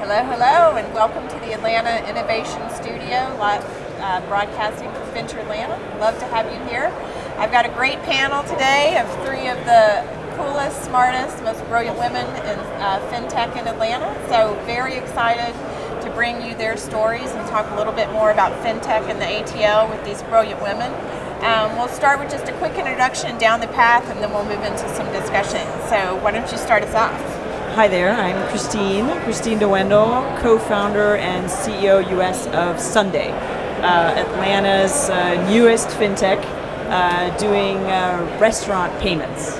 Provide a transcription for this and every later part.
Hello, hello, and welcome to the Atlanta Innovation Studio, live broadcasting from Venture Atlanta. Love to have you here. I've got a great panel today of three of the coolest, smartest, most brilliant women in FinTech in Atlanta. So very excited to bring you their stories and talk a little bit more about FinTech and the ATL with these brilliant women. We'll start with just a quick introduction down the path, and then we'll move into some discussion. So why don't you start us off? Hi there, I'm Kristin Wendel, co-founder and CEO US of Sunday, Atlanta's newest FinTech, doing restaurant payments.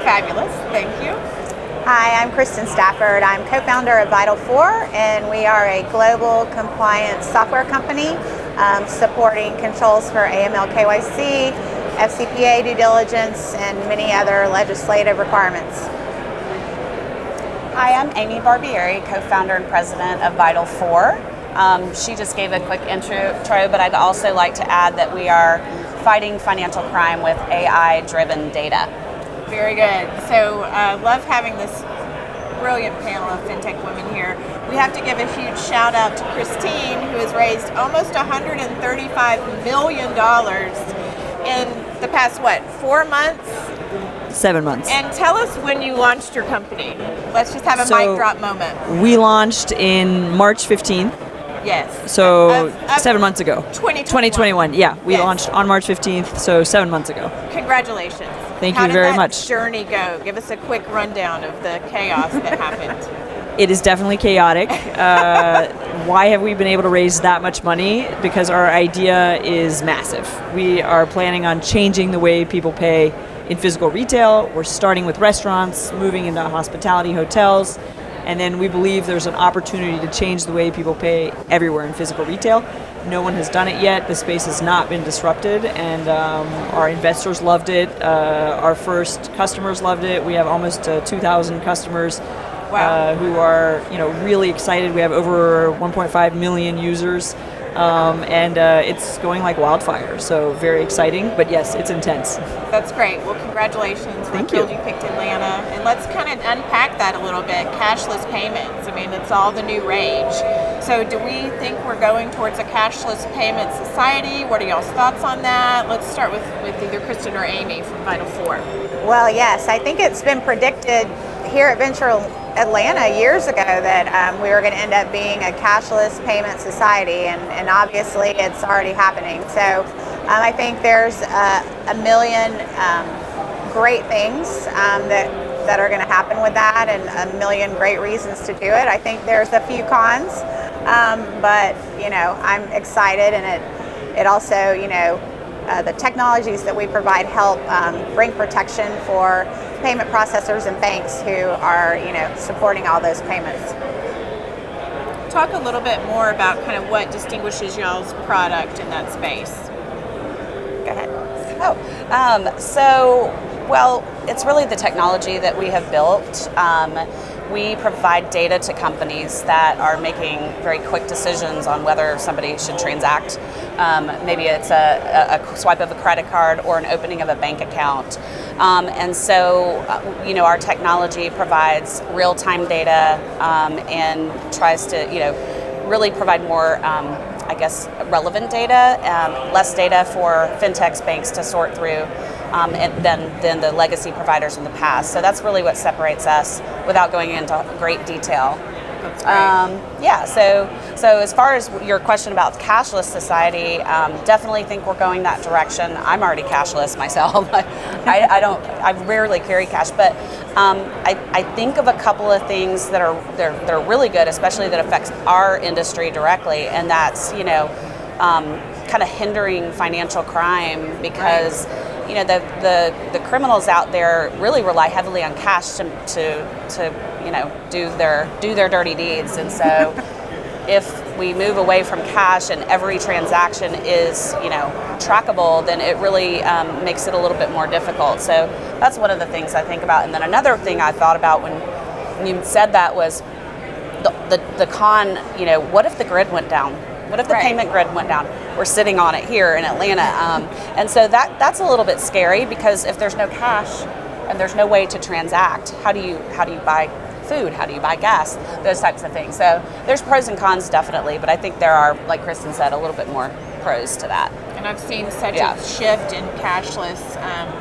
Fabulous, thank you. Hi, I'm Kristin Stafford. I'm co-founder of Vital4, and we are a global compliance software company supporting controls for AML KYC, FCPA due diligence, and many other legislative requirements. Hi, I'm Amy Barbieri, co-founder and president of Vital4. She just gave a quick intro, but I'd also like to add that we are fighting financial crime with AI-driven data. Very good. So love having this brilliant panel of FinTech women here. We have to give a huge shout out to Kristin, who has raised almost $135 million in the past, 4 months? 7 months. And tell us when you launched your company. Let's just have a mic drop moment. We launched in March 15th. Yes. So 7 months ago. 2021. Yeah, we launched on March 15th, so 7 months ago. Congratulations. Thank you very much. How did that journey go? Give us a quick rundown of the chaos that happened. It is definitely chaotic. Why have we been able to raise that much money? Because our idea is massive. We are planning on changing the way people pay in physical retail. We're starting with restaurants, moving into hospitality, hotels, and then we believe there's an opportunity to change the way people pay everywhere in physical retail. No one has done it yet. The space has not been disrupted, and our investors loved it. Our first customers loved it. We have almost 2,000 customers. Wow. Who are really excited. We have over 1.5 million users, and it's going like wildfire. So very exciting, but yes, it's intense. That's great. Well, congratulations. Thank We're thrilled you picked Atlanta. And let's kind of unpack that a little bit. Cashless payments. I mean, it's all the new rage. So do we think we're going towards a cashless payment society? What are y'all's thoughts on that? Let's start with either Kristin or Amy from Vital4. Well, yes, I think it's been predicted here at Venture Atlanta years ago that we were going to end up being a cashless payment society, and obviously it's already happening. So I think there's a million great things that are going to happen with that, and a million great reasons to do it. I think there's a few cons, but I'm excited, and it also the technologies that we provide help bring protection for payment processors and banks who are, supporting all those payments. Talk a little bit more about kind of what distinguishes y'all's product in that space. Go ahead. Well, it's really the technology that we have built. We provide data to companies that are making very quick decisions on whether somebody should transact. Maybe it's a swipe of a credit card or an opening of a bank account. And so, our technology provides real-time data and tries to, really provide more, relevant data, less data for fintechs, banks to sort through. Than the legacy providers in the past. So that's really what separates us without going into great detail. So as far as your question about I definitely think we're going that direction. I'm already cashless myself. I rarely carry cash, but I think of a couple of things that are really good, especially that affects our industry directly, and that's kind of hindering financial crime because the criminals out there really rely heavily on cash to do their dirty deeds, and so if we move away from cash and every transaction is trackable, then it really makes it a little bit more difficult. So that's one of the things I think about. And then another thing I thought about when you said that was the con. What if the grid went down? What if the payment grid went down? We're sitting on it here in Atlanta, and so that's a little bit scary because if there's no cash and there's no way to transact, how do you buy food? How do you buy gas? Those types of things. So there's pros and cons definitely, but I think there are, like Kristin said, a little bit more pros to that. And I've seen such a shift in cashless.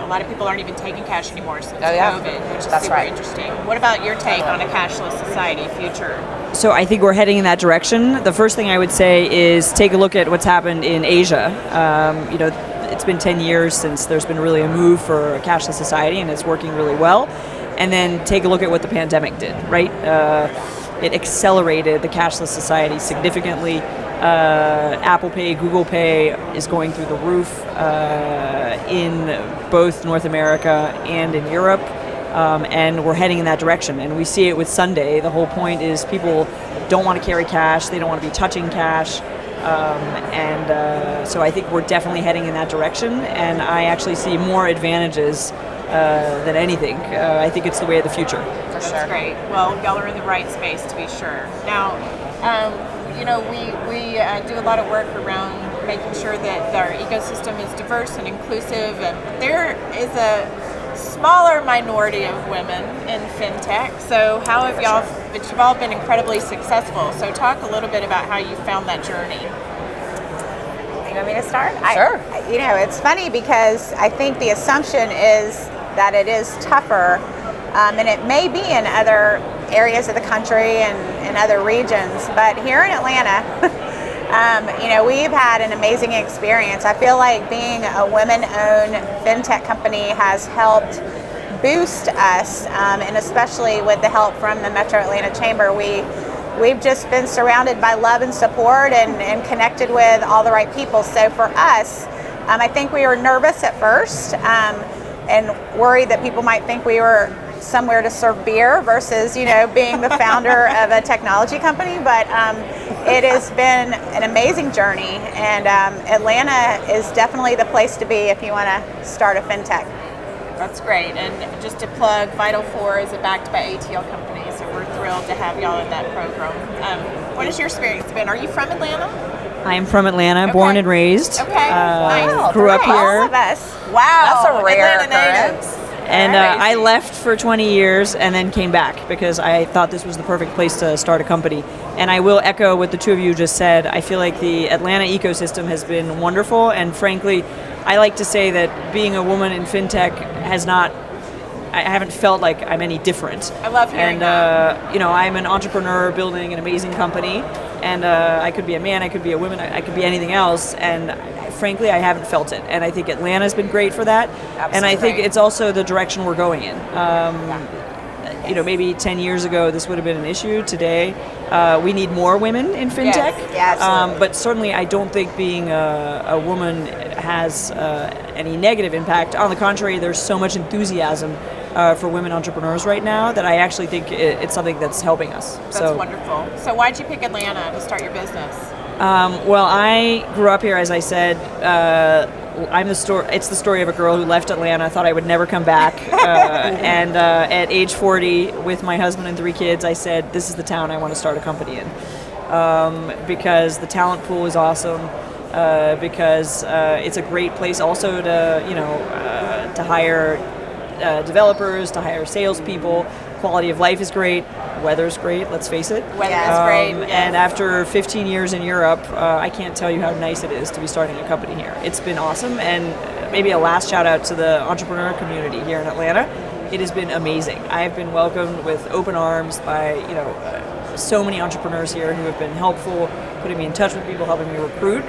A lot of people aren't even taking cash anymore since COVID, which is super interesting. What about your take on a cashless society future? So I think we're heading in that direction. The first thing I would say is take a look at what's happened in Asia. It's been 10 years since there's been really a move for a cashless society, and it's working really well. And then take a look at what the pandemic did, right? It accelerated the cashless society significantly. Apple Pay, Google Pay is going through the roof in both North America and in Europe. And we're heading in that direction. And we see it with Sunday. The whole point is people don't want to carry cash. They don't want to be touching cash. So I think we're definitely heading in that direction. And I actually see more advantages than anything. I think it's the way of the future. For sure. That's great. Well, y'all are in the right space to be sure. Now, we do a lot of work around making sure that our ecosystem is diverse and inclusive, and there is a smaller minority of women in FinTech. So how have y'all, but you've all been incredibly successful. So talk a little bit about how you found that journey. You want me to start? Sure. It's funny because I think the assumption is that it is tougher, and it may be in other areas of the country and in other regions, but here in Atlanta, we've had an amazing experience. I feel like being a women-owned FinTech company has helped boost us, and especially with the help from the Metro Atlanta Chamber, we've just been surrounded by love and support and connected with all the right people. So for us, I think we were nervous at first and worried that people might think we were somewhere to serve beer versus, being the founder of a technology company. But it has been an amazing journey, and Atlanta is definitely the place to be if you want to start a FinTech. That's great. And just to plug, Vital4 is backed by ATL company, so we're thrilled to have y'all in that program. What has your experience been? Are you from Atlanta? I am from Atlanta, born and raised. Okay. Nice. Grew up here. All of us. Wow. That's a rare Atlanta natives. And I left for 20 years and then came back because I thought this was the perfect place to start a company. And I will echo what the two of you just said. I feel like the Atlanta ecosystem has been wonderful, and frankly, I like to say that being a woman in FinTech I haven't felt like I'm any different. I love hearing that. I'm an entrepreneur building an amazing company, and I could be a man, I could be a woman, I could be anything else, and frankly, I haven't felt it. And I think Atlanta's been great for that. Absolutely. And I think it's also the direction we're going in. Maybe 10 years ago, this would have been an issue. Today, we need more women in FinTech. Yes. But certainly, I don't think being a woman has any negative impact. On the contrary, there's so much enthusiasm for women entrepreneurs right now that I actually think it's something that's helping us. That's wonderful. So why'd you pick Atlanta to start your business? Well, I grew up here, as I said. It's the story of a girl who left Atlanta, thought I would never come back, and at age 40, with my husband and 3 kids, I said, this is the town I want to start a company in, because the talent pool is awesome, because it's a great place also to hire developers, to hire salespeople. Quality of life is great. Weather's great, let's face it. Weather is great. Yes. And after 15 years in Europe, I can't tell you how nice it is to be starting a company here. It's been awesome, and maybe a last shout out to the entrepreneur community here in Atlanta. It has been amazing. I have been welcomed with open arms by so many entrepreneurs here who have been helpful, putting me in touch with people, helping me recruit.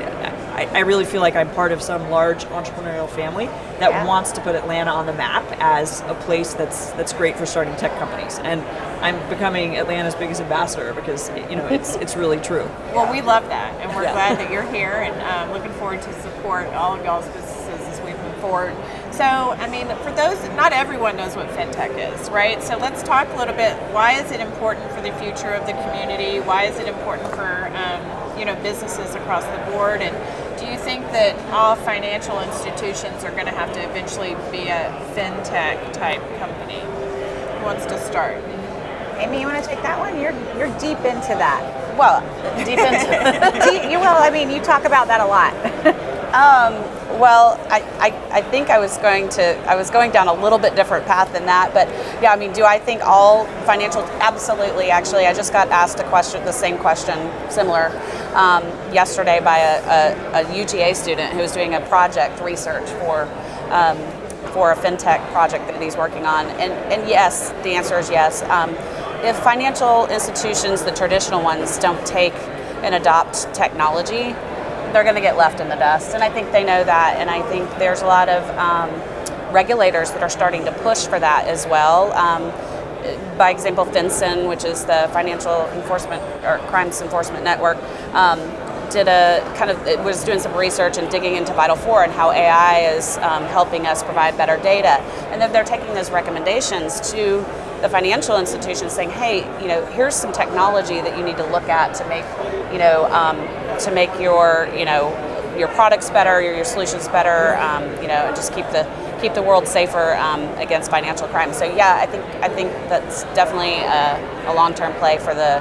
I really feel like I'm part of some large entrepreneurial family that wants to put Atlanta on the map as a place that's great for starting tech companies. And I'm becoming Atlanta's biggest ambassador because it's really true. Well, we love that, and we're glad that you're here, and looking forward to support all of y'all's businesses as we move forward. So, for those, not everyone knows what FinTech is, right? So let's talk a little bit. Why is it important for the future of the community? Why is it important for businesses across the board? And do you think that all financial institutions are going to have to eventually be a FinTech type company? Who wants to start? Amy, you want to take that one? You're deep into that. Well, deep into you talk about that a lot. Well, I think I was going down a little bit different path than that, but yeah, I mean, do I think all financial? Absolutely. Actually, I just got asked the same question, similar, yesterday by a UGA student who was doing a project research for a FinTech project that he's working on, and yes, the answer is yes. If financial institutions, the traditional ones, don't take and adopt technology, they're going to get left in the dust, and I think they know that, and I think there's a lot of regulators that are starting to push for that as well. By example, FinCEN, which is the Financial Enforcement or Crimes Enforcement Network, was doing some research and digging into Vital4 and how AI is helping us provide better data, and then they're taking those recommendations to the financial institutions, saying, hey, here's some technology that you need to look at to make, your products better, your solutions better, and just keep the world safer against financial crime. So yeah, I think that's definitely a long-term play for the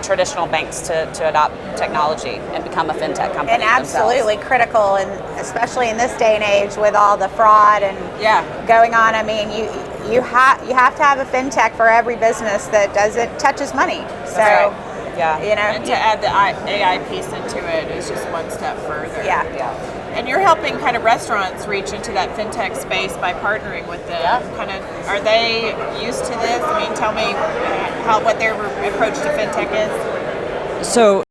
traditional banks to adopt technology and become a FinTech company. And absolutely critical, and especially in this day and age with all the fraud and going on. I mean, you have to have a FinTech for every business that touches money. So, and to add the AI piece into it is just one step further. Yeah. And you're helping kind of restaurants reach into that FinTech space by partnering with them. Are they used to this? I mean, tell me what their approach to FinTech is. So